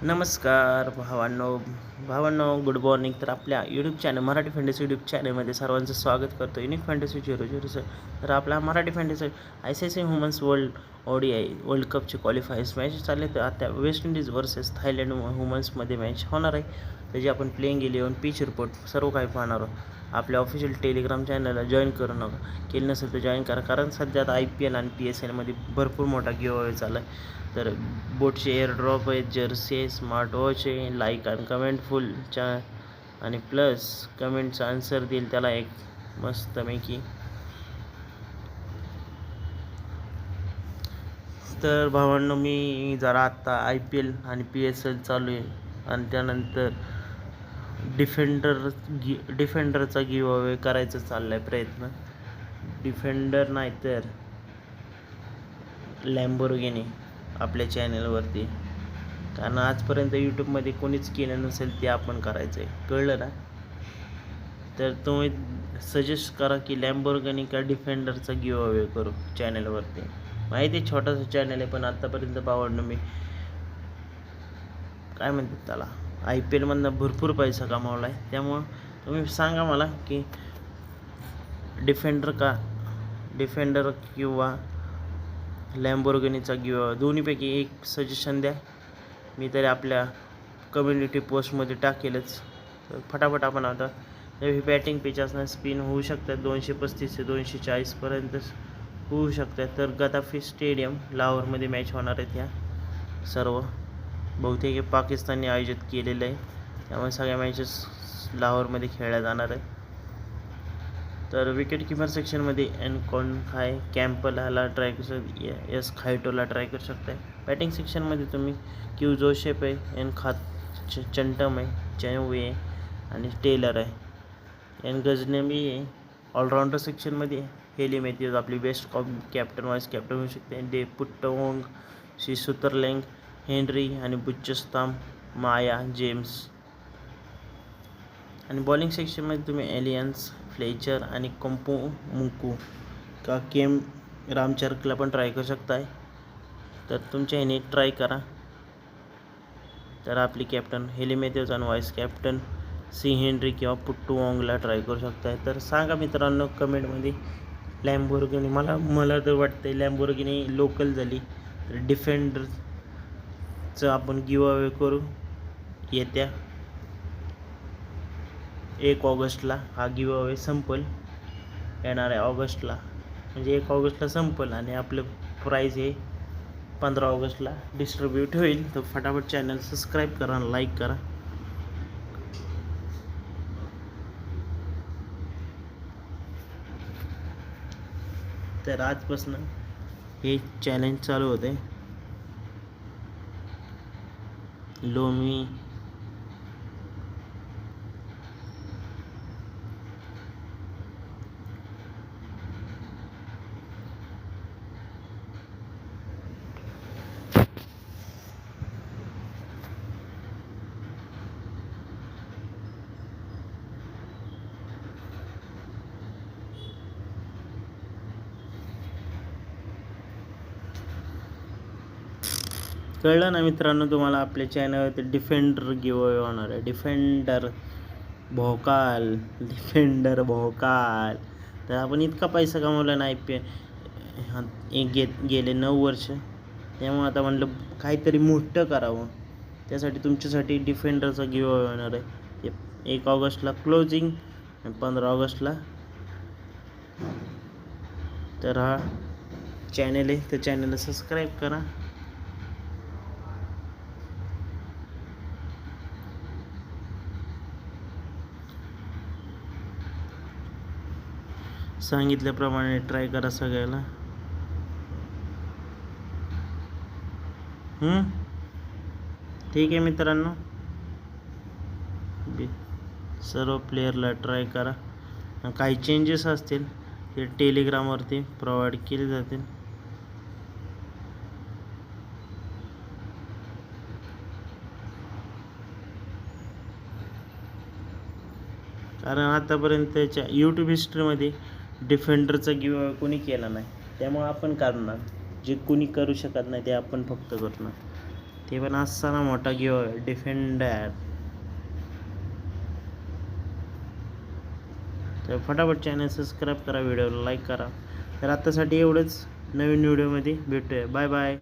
नमस्कार भावांनो good morning. तर आपल्या YouTube channel Marathi fantasy YouTube चॅनलमध्ये सर्वांचं स्वागत करतो. Unique fantasy 00 sir. तर आपला Marathi fantasy ICC women's ODI world कपचे क्वालिफायर्स मॅच चालले. तर आता वेस्ट इंडिज वर्सेस थायलंड वुमन्समध्ये मॅच होणार आहे. त्याची आपण प्लेइंग 11 पिच रिपोर्ट सर्व काही पाहणार आहोत. आपल्या ऑफिशियल टेलिग्राम चॅनलला जॉईन करू नका, केलं नसेल तर जॉईन करा, कारण सध्या आता IPL आणि PSLमध्ये भरपूर मोठा गिव्ह चालू आहे. तर बोटचे एअरड्रॉप आहेत, जर्सी आहे, स्मार्ट वॉच आहे, लाईक आणि कमेंट फुलच्या आणि प्लस कमेंटचा आन्सर देईल त्याला एक मस्तपैकी. तर भावांनो, मी जरा आत्ता IPL आणि PSL चालू आहे आणि त्यानंतर डिफेंडरचा गिव्ह अवे करायचा चालला आहे प्रयत्न. डिफेंडर नाही तर लॅम्बोर्गिनी आपल्या चॅनलवरती, कारण आजपर्यंत यूट्यूबमध्ये कोणीच केलं नसेल ते आपण करायचं आहे, कळलं ना. तर तुम्ही सजेस्ट करा की लॅम्बोर्गिनी का डिफेंडरचा गिव्ह अवे करू चॅनलवरती. माहिती आहे छोटासा चॅनल आहे, पण आत्तापर्यंत भावांनो मी काय म्हणतात त्याला IPLमधनं भरपूर पैसा कमावला आहे. त्यामुळं तुम्ही सांगा मला की डिफेंडर किंवा लॅम्बोर्गिनीचा गिव्ह दोन्हीपैकी एक सजेशन द्या. मी तरी आपल्या कम्युनिटी पोस्टमध्ये टाकेलच. तर फटाफट आपण आता ही बॅटिंग पिच असणार, स्पिन होऊ शकतात 235 ते 240पर्यंत होऊ शकतात. तर गदाफी स्टेडियम लाहोरमध्ये मॅच होणार आहेत. ह्या सर्व बहुतेक पाकिस्तानने आयोजित केलेलं आहे, त्यामुळे सगळ्या मॅचेस लाहोरमध्ये खेळल्या जाणार आहे. तर विकेट किपर सेक्शनमध्ये एनकॉनखाय कॅम्पलला ट्राय करू शकता, एस खायटोला ट्राय करू शकता. बॅटिंग सेक्शनमध्ये तुम्ही क्यू जोसेफ आहे, चंटम आहे, चेनवी आहे आणि टेलर आहे, गजनबी आहे. ऑलराऊंडर सेक्शनमध्ये हेली मॅथ्यूज आपली बेस्ट कॅप्टन वाईस कॅप्टन होऊ शकते, डे पुट्टवोंग, सुतरलँग, हेनरी आणि बुच्चस्ताम, माया जेम्स. आणि बॉलिंग सेक्शनमध्ये तुम्ही एलियन्स, फ्लेचर आणि कंपू मुंकू का केम रामचरकला पण ट्राय करू शकताय. तर तुमच्या ह्याने ट्राय करा. तर आपली कॅप्टन हेली मॅथ्यूज आणि व्हाईस कॅप्टन हेनरी किंवा पुट्टुवोंगला ट्राय करू शकताय. तर सांगा मित्रांनो कमेंटमध्ये. लॅम्बोर्गिनी मला तर वाटतं लॅम्बोर्गिनी लोकल झाली, तर डिफेंडरचं आपण गिव्ह अवे करू. येत्या 1 ऑगस्टला हा गिव्ह अवे संपल, येणाऱ्या ऑगस्टला, म्हणजे 1 ऑगस्टला संपल आणि आपलं प्राईज हे 15 ऑगस्टला डिस्ट्रीब्यूट होईल. तर फटाफट चॅनल सबस्क्राईब करा, लाईक करा. तर आजपासून हे चॅलेंज चालू होते. लोमी कळलं ना मित्रांनो तुम्हाला. आपल्या चॅनलवरती डिफेंडर गिव्ह अवे होणार आहे. डिफेंडर भोकाल. तर आपण इतका पैसा कमवला ना गेले 9 वर्ष, त्यामुळे आता म्हणलं काहीतरी मोठं करावं. त्यासाठी तुमच्यासाठी डिफेंडरचा गिव्ह अवे होणार आहे. 1 ऑगस्टला क्लोजिंग आणि 15 ऑगस्टला. तर हा चॅनल आहे, तर चॅनलला सबस्क्राईब करा. सांगितल्याप्रमाणे ट्राय करा सगळ्याला. ठीक आहे मित्रांनो, सर्व प्लेयरला ट्राय करा. काही चेंजेस असतील ते टेलिग्रामवरती प्रोव्हाइड केले जातील. कारण आतापर्यंतच्या यूट्यूब हिस्ट्रीमध्ये डिफेंडरचा गिव्ह कोणी केला नाही, त्यामुळे आपण करणार. जे कोणी करू शकत नाही ते आपण फक्त करणार. ते पण असताना मोठा गिव डिफेंडर. तर फटाफट चॅनल सबस्क्राईब करा, व्हिडिओला लाईक करा. तर आत्तासाठी एवढंच. नवीन व्हिडिओमध्ये भेटूया. Bye bye.